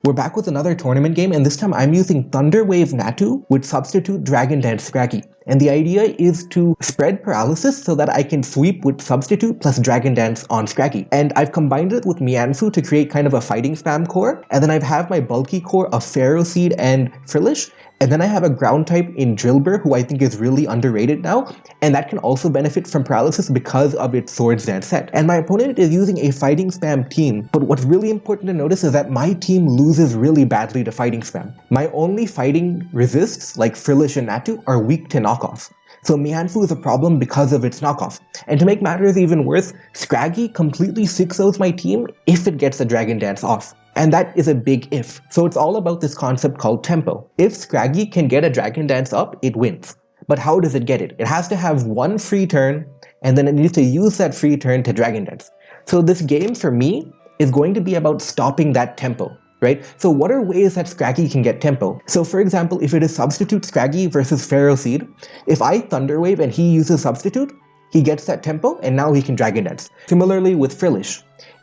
We're back with another tournament game, and this time I'm using Thunder Wave Natu with Substitute Dragon Dance Scraggy. And the idea is to spread paralysis so that I can sweep with Substitute plus Dragon Dance on Scraggy. And I've combined it with Mianfu to create kind of a fighting spam core, and then I have my bulky core of Pharaoh Seed and Frillish, and then I have a ground type in Drillbur, who I think is really underrated now, and that can also benefit from paralysis because of its Swords Dance set. And my opponent is using a fighting spam team, but what's really important to notice is that my team loses really badly to fighting spam. My only fighting resists, like Frillish and Natu, are weak to knockoff. So Mianfu is a problem because of its knockoff. And to make matters even worse, Scraggy completely 6-0s my team if it gets the Dragon Dance off. And that is a big if. So it's all about this concept called tempo. If Scraggy can get a Dragon Dance up, it wins. But how does it get it? It has to have one free turn, and then it needs to use that free turn to Dragon Dance. So this game, for me, is going to be about stopping that tempo, right? So what are ways that Scraggy can get tempo? So for example, if it is Substitute Scraggy versus Pharaoh Seed, if I Thunder Wave and he uses Substitute, he gets that tempo, and now he can Dragon Dance. Similarly with Frillish.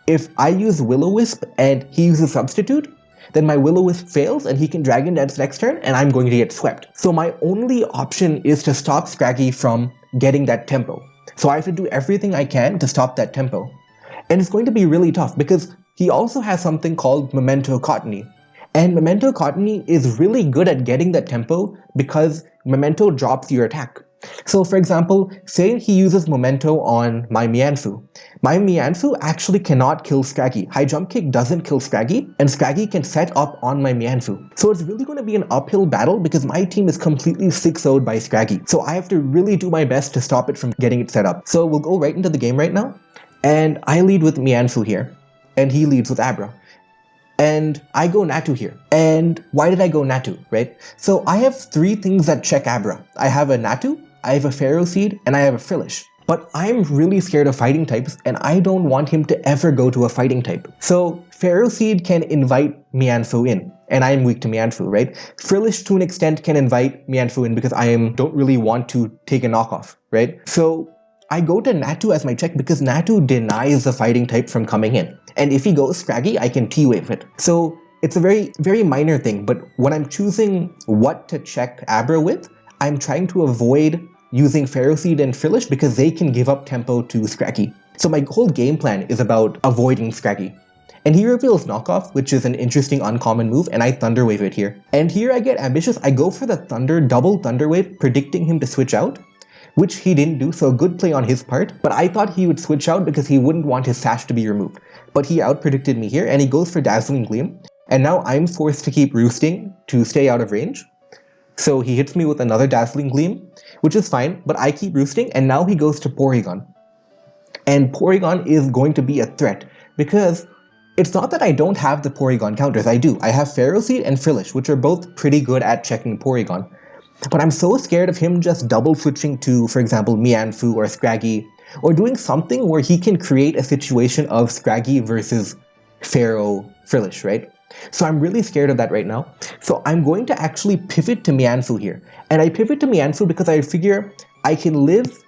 If I use Will-O-Wisp and he uses Substitute, then my Will-O-Wisp fails and he can Dragon Dance next turn and I'm going to get swept. So my only option is to stop Scraggy from getting that tempo. So I have to do everything I can to stop that tempo. And it's going to be really tough because he also has something called Memento Cotonee. And Memento Cotonee is really good at getting that tempo because Memento drops your attack. So for example, say he uses Memento on my Mianfu. My Mianfu actually cannot kill Scraggy. High Jump Kick doesn't kill Scraggy, and Scraggy can set up on my Mianfu. So it's really going to be an uphill battle because my team is completely 6-0'd by Scraggy. So I have to really do my best to stop it from getting it set up. So we'll go right into the game right now. And I lead with Mianfu here, and he leads with Abra. And I go Natu here. And why did I go Natu, right? So I have three things that check Abra. I have a Natu, I have a Pharaoh Seed, and I have a Frillish. But I'm really scared of fighting types, and I don't want him to ever go to a fighting type. So Pharaoh Seed can invite Mianfu in, and I'm weak to Mianfu, right? Frillish to an extent can invite Mianfu in because I don't really want to take a knockoff, right? So I go to Natu as my check because Natu denies the fighting type from coming in. And if he goes Scraggy, I can T-Wave it. So it's a very, very minor thing, but when I'm choosing what to check Abra with, I'm trying to avoid using Pharaoh Seed and Frillish because they can give up tempo to Scraggy. So my whole game plan is about avoiding Scraggy. And he reveals Knockoff, which is an interesting uncommon move, and I Thunder Wave it here. And here I get ambitious. I go for the double Thunder Wave, predicting him to switch out, which he didn't do, so good play on his part. But I thought he would switch out because he wouldn't want his sash to be removed. But he out-predicted me here, and he goes for Dazzling Gleam. And now I'm forced to keep roosting to stay out of range. So he hits me with another Dazzling Gleam, which is fine, but I keep roosting, and now he goes to Porygon. And Porygon is going to be a threat, because it's not that I don't have the Porygon counters, I do. I have Pharaoh Seed and Frillish, which are both pretty good at checking Porygon. But I'm so scared of him just double switching to, for example, Mianfu or Scraggy, or doing something where he can create a situation of Scraggy versus Pharaoh Frillish, right? So I'm really scared of that right now. So I'm going to actually pivot to Mianfu here. And I pivot to Mianfu because I figure I can live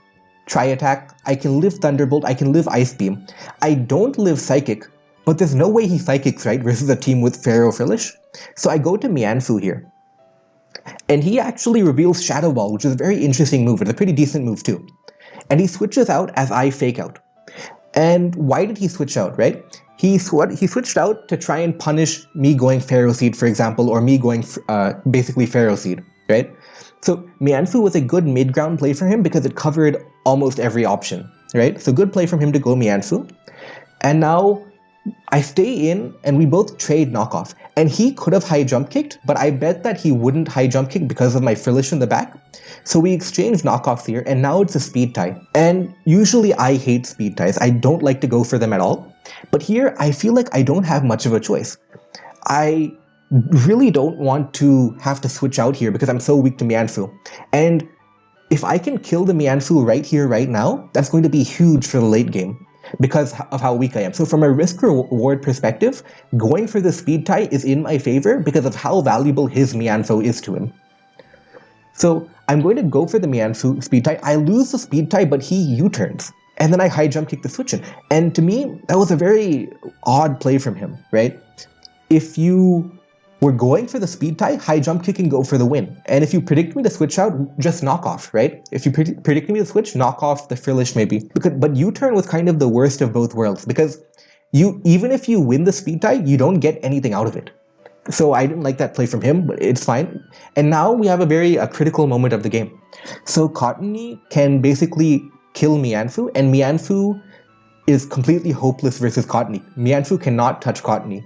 Tri-Attack, I can live Thunderbolt, I can live Ice Beam. I don't live Psychic, but there's no way he Psychics, right, versus a team with Pharaoh Frillish. So I go to Mianfu here. And he actually reveals Shadow Ball, which is a very interesting move. It's a pretty decent move too. And he switches out as I Fake Out. And why did he switch out, right? He switched out to try and punish me going Pharaoh Seed, for example, or me going basically Pharaoh Seed, right? So Mianfu was a good mid-ground play for him because it covered almost every option, right? So good play from him to go Mianfu. And now I stay in and we both trade Knockoff. And he could have high jump kicked, but I bet that he wouldn't high jump kick because of my Frillish in the back. So we exchange knockoffs here, and now it's a speed tie. And usually I hate speed ties. I don't like to go for them at all. But here, I feel like I don't have much of a choice. I really don't want to have to switch out here because I'm so weak to Mianfu. And if I can kill the Mianfu right here, right now, that's going to be huge for the late game because of how weak I am. So from a risk-reward perspective, going for the speed tie is in my favor because of how valuable his Mianfu is to him. So I'm going to go for the Mianfu speed tie. I lose the speed tie, but he U-turns. And then I high jump kick the switch in. And to me, that was a very odd play from him, right? If you we're going for the speed tie, high jump kick and go for the win. And if you predict me to switch out, just knock off, right? If you predict me to switch, knock off the frillish maybe. But U-turn was kind of the worst of both worlds, because even if you win the speed tie, you don't get anything out of it. So I didn't like that play from him, but it's fine. And now we have a very critical moment of the game. So Cotonee can basically kill Mianfu, and Mianfu is completely hopeless versus Cotonee. Mianfu cannot touch Cotonee.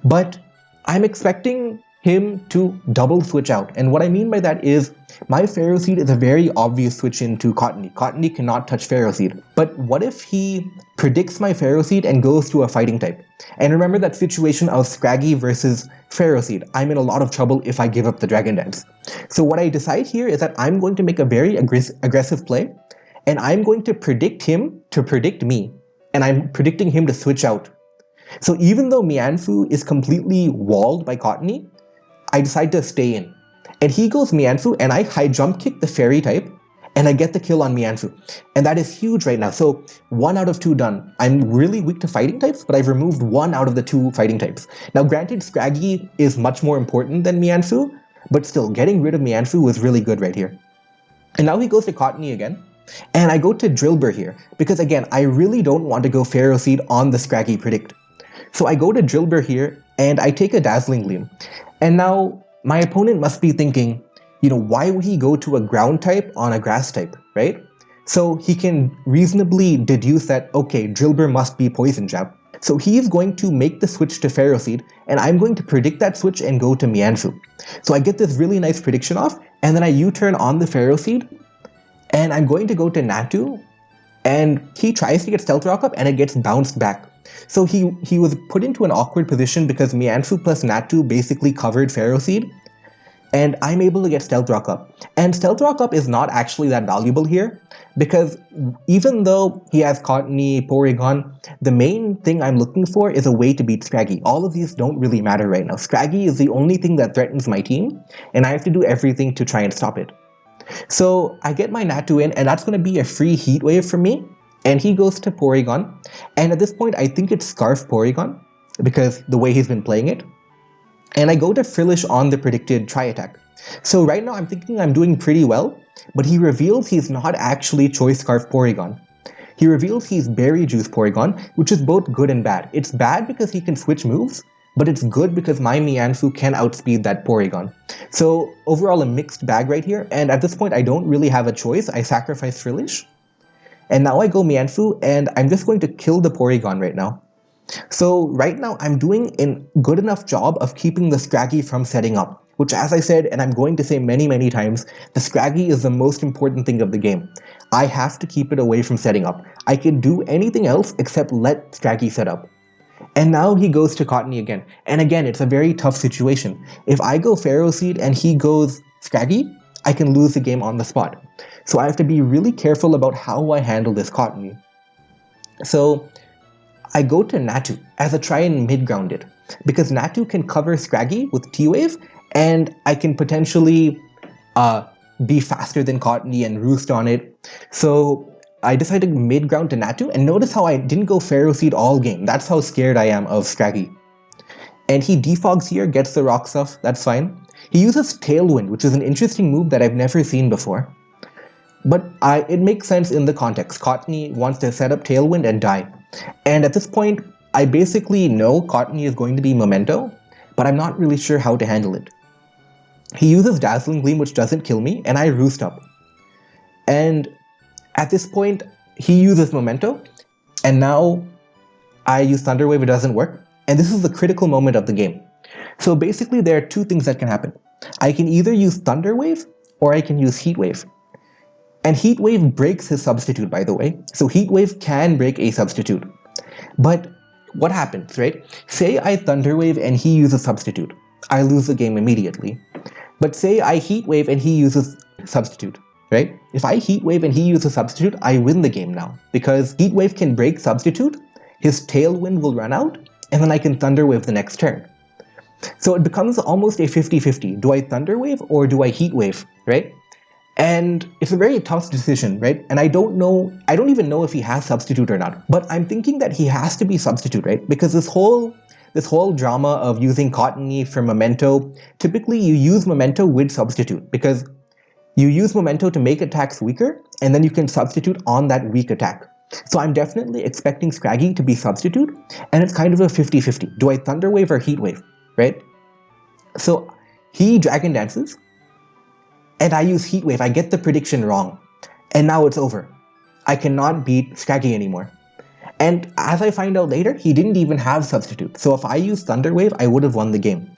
But I'm expecting him to double switch out. And what I mean by that is, my Pharaoh Seed is a very obvious switch into Cotonee. Cotonee cannot touch Pharaoh Seed. But what if he predicts my Pharaoh Seed and goes to a fighting type? And remember that situation of Scraggy versus Pharaoh Seed. I'm in a lot of trouble if I give up the Dragon Dance. So what I decide here is that I'm going to make a very aggressive play, and I'm going to predict him to predict me. And I'm predicting him to switch out. So even though Mianfu is completely walled by Cotonee, I decide to stay in. And he goes Mianfu, and I high jump kick the fairy type, and I get the kill on Mianfu. And that is huge right now. So 1 out of 2 done. I'm really weak to fighting types, but I've removed 1 out of the 2 fighting types. Now granted, Scraggy is much more important than Mianfu, but still, getting rid of Mianfu was really good right here. And now he goes to Cotonee again. And I go to Drillbur here, because again, I really don't want to go Pharaoh Seed on the Scraggy predict. So I go to Drillbur here, and I take a Dazzling Gleam. And now, my opponent must be thinking, why would he go to a ground type on a grass type, right? So he can reasonably deduce that, okay, Drillbur must be Poison Jab. So he is going to make the switch to Pharaoh Seed, and I'm going to predict that switch and go to Mianfu. So I get this really nice prediction off, and then I U-turn on the Pharaoh Seed, and I'm going to go to Natu, and he tries to get Stealth Rock up, and it gets bounced back. So he was put into an awkward position because Mianfu plus Natu basically covered Pharaoh Seed, and I'm able to get Stealth Rock up. And Stealth Rock up is not actually that valuable here, because even though he has Cotonee, Porygon, the main thing I'm looking for is a way to beat Scraggy. All of these don't really matter right now. Scraggy is the only thing that threatens my team, and I have to do everything to try and stop it. So I get my Natu in, and that's going to be a free Heat Wave for me. And he goes to Porygon, and at this point I think it's Scarf Porygon, because the way he's been playing it. And I go to Frillish on the predicted Tri-Attack. So right now I'm thinking I'm doing pretty well, but he reveals he's not actually Choice Scarf Porygon. He reveals he's Berry Juice Porygon, which is both good and bad. It's bad because he can switch moves, but it's good because my Mianfu can outspeed that Porygon. So overall a mixed bag right here, and at this point I don't really have a choice. I sacrifice Frillish. And now I go Mianfu, and I'm just going to kill the Porygon right now. So right now I'm doing a good enough job of keeping the Scraggy from setting up, which, as I said, and I'm going to say many times, the Scraggy is the most important thing of the game. I have to keep it away from setting up. I can do anything else except let Scraggy set up. And now he goes to Cotonee again. And again, it's a very tough situation. If I go Pharaoh Seed and he goes Scraggy, I can lose the game on the spot. So I have to be really careful about how I handle this Cotonee. So I go to Natu as a try and mid-ground it, because Natu can cover Scraggy with T-Wave, and I can potentially be faster than Cotonee and roost on it. So I decided to mid-ground to Natu, and notice how I didn't go Pharaoh Seed all game. That's how scared I am of Scraggy. And he defogs here, gets the rock stuff, that's fine. He uses Tailwind, which is an interesting move that I've never seen before. But it makes sense in the context. Cotonee wants to set up Tailwind and die. And at this point, I basically know Cotonee is going to be Memento, but I'm not really sure how to handle it. He uses Dazzling Gleam, which doesn't kill me, and I roost up. And at this point, he uses Memento, and now I use Thunder Wave, it doesn't work. And this is the critical moment of the game. So basically, there are two things that can happen. I can either use Thunder Wave, or I can use Heat Wave. And Heat Wave breaks his substitute, by the way. So Heat Wave can break a substitute. But what happens, right? Say I Thunder Wave and he uses substitute. I lose the game immediately. But say I Heat Wave and he uses substitute, right? If I Heat Wave and he uses substitute, I win the game now. Because Heat Wave can break substitute, his Tailwind will run out, and then I can Thunder Wave the next turn. So it becomes almost a 50-50. Do I Thunder Wave or do I Heat Wave, right? And it's a very tough decision, right? And I don't even know if he has substitute or not. But I'm thinking that he has to be substitute, right? Because this whole this whole drama of using Cotonee for Memento. Typically, you use Memento with Substitute because you use Memento to make attacks weaker, and then you can substitute on that weak attack. So I'm definitely expecting Scraggy to be Substitute, and it's kind of a 50-50. Do I Thunder Wave or Heat Wave, right? So he Dragon Dances, and I use Heat Wave. I get the prediction wrong, and now it's over. I cannot beat Scraggy anymore. And as I find out later, he didn't even have Substitute. So if I used Thunder Wave, I would have won the game.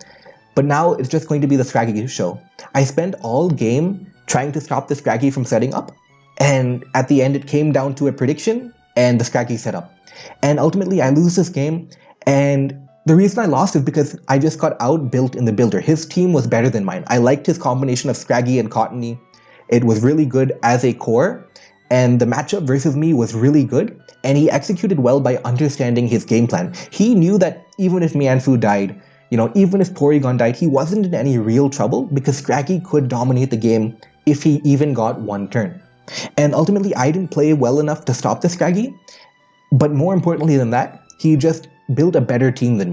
But now it's just going to be the Scraggy show. I spent all game trying to stop the Scraggy from setting up, and at the end it came down to a prediction and the Scraggy set up. And ultimately I lose this game, and the reason I lost is because I just got outbuilt in the builder. His team was better than mine. I liked his combination of Scraggy and Cotonee. It was really good as a core, and the matchup versus me was really good, and he executed well by understanding his game plan. He knew that even if Mianfu died, even if Porygon died, he wasn't in any real trouble because Scraggy could dominate the game if he even got one turn. And ultimately, I didn't play well enough to stop the Scraggy, but more importantly than that, he just built a better team than me.